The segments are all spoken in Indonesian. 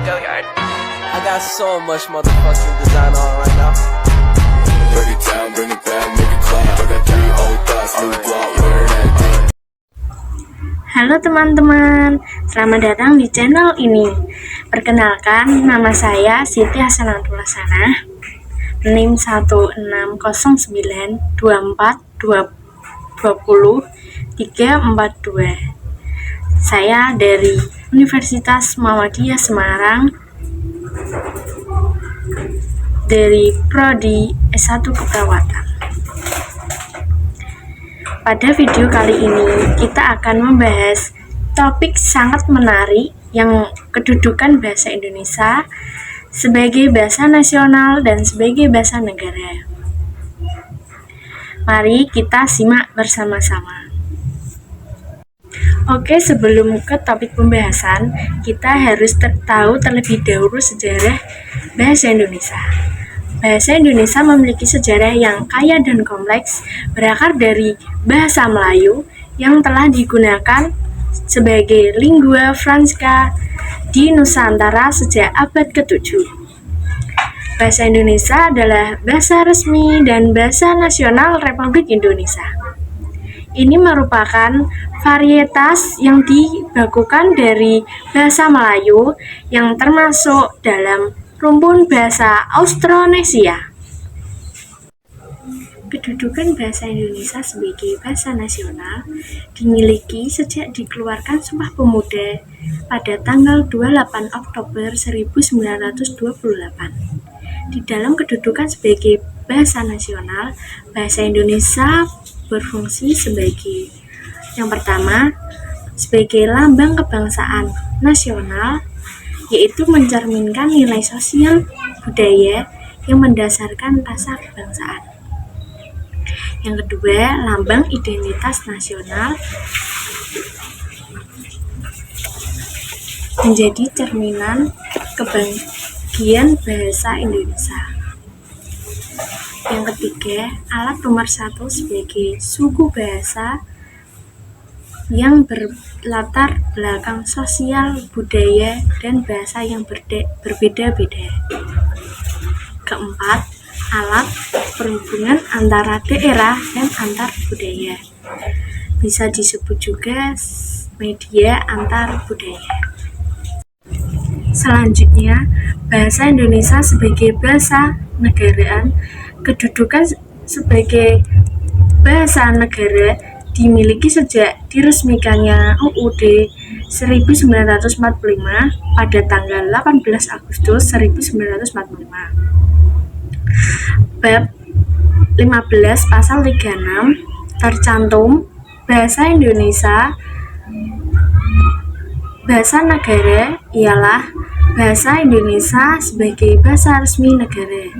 Go yard. I got so much motherfucking design on right now. Break it down, bring it back, make it clap. I got 3 old thoughts, new block, where that thing. Halo teman-teman, selamat datang di channel ini. Perkenalkan, nama saya Siti Hasanatullah Sanah, NIM 16092420342. Saya dari Universitas Muhammadiyah Semarang, dari Prodi S1 Keperawatan. Pada video kali ini, kita akan membahas topik sangat menarik yang kedudukan bahasa Indonesia sebagai bahasa nasional dan sebagai bahasa negara. Mari kita simak bersama-sama. Oke, sebelum ke topik pembahasan, kita harus tahu terlebih dahulu sejarah bahasa Indonesia. Bahasa Indonesia memiliki sejarah yang kaya dan kompleks, berakar dari bahasa Melayu yang telah digunakan sebagai lingua franca di Nusantara sejak abad ke-7. Bahasa Indonesia adalah bahasa resmi dan bahasa nasional Republik Indonesia. Ini merupakan varietas yang dibakukan dari bahasa Melayu yang termasuk dalam rumpun bahasa Austronesia. Kedudukan bahasa Indonesia sebagai bahasa nasional dimiliki sejak dikeluarkan Sumpah Pemuda pada tanggal 28 Oktober 1928. Di dalam kedudukan sebagai bahasa nasional, bahasa Indonesia berfungsi sebagai yang pertama, sebagai lambang kebangsaan nasional, yaitu mencerminkan nilai sosial budaya yang mendasarkan rasa kebangsaan. Yang kedua, lambang identitas nasional, menjadi cerminan kebahagiaan bahasa Indonesia. Yang ketiga, alat pemersatu sebagai suku bahasa yang berlatar belakang sosial, budaya, dan bahasa yang berbeda-beda. Keempat, alat perhubungan antara daerah dan antar budaya. Bisa disebut juga media antar budaya. Selanjutnya, bahasa Indonesia sebagai bahasa negaraan. Kedudukan sebagai bahasa negara dimiliki sejak diresmikannya UUD 1945 pada tanggal 18 Agustus 1945. Bab 15 pasal 36 tercantum bahasa Indonesia bahasa negara ialah bahasa Indonesia sebagai bahasa resmi negara.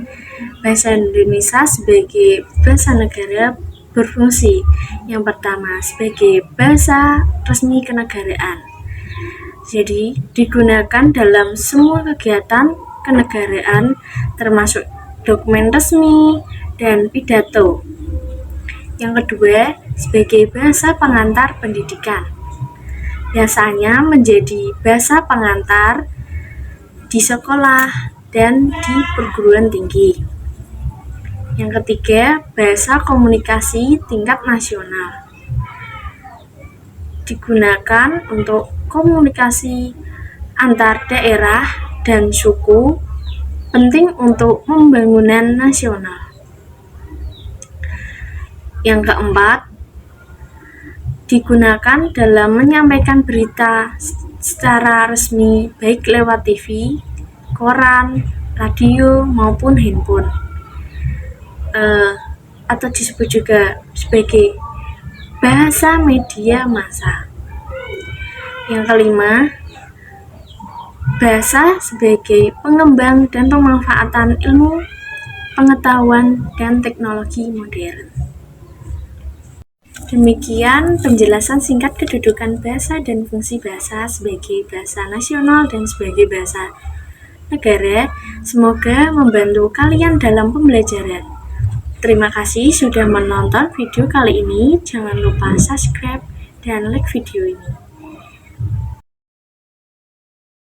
Bahasa Indonesia sebagai bahasa negara berfungsi yang pertama sebagai bahasa resmi kenegaraan. Jadi digunakan dalam semua kegiatan kenegaraan termasuk dokumen resmi dan pidato. Yang kedua, sebagai bahasa pengantar pendidikan. Biasanya menjadi bahasa pengantar di sekolah dan di perguruan tinggi. Yang ketiga, bahasa komunikasi tingkat nasional. Digunakan untuk komunikasi antar daerah dan suku, penting untuk pembangunan nasional. Yang keempat, digunakan dalam menyampaikan berita secara resmi baik lewat TV, koran, radio, maupun handphone. Atau disebut juga sebagai bahasa media massa. Yang kelima, bahasa sebagai pengembang dan pemanfaatan ilmu, pengetahuan, dan teknologi modern. Demikian penjelasan singkat kedudukan bahasa dan fungsi bahasa sebagai bahasa nasional dan sebagai bahasa negara. Semoga membantu kalian dalam pembelajaran. Terima kasih sudah menonton video kali ini. Jangan lupa subscribe dan like video ini.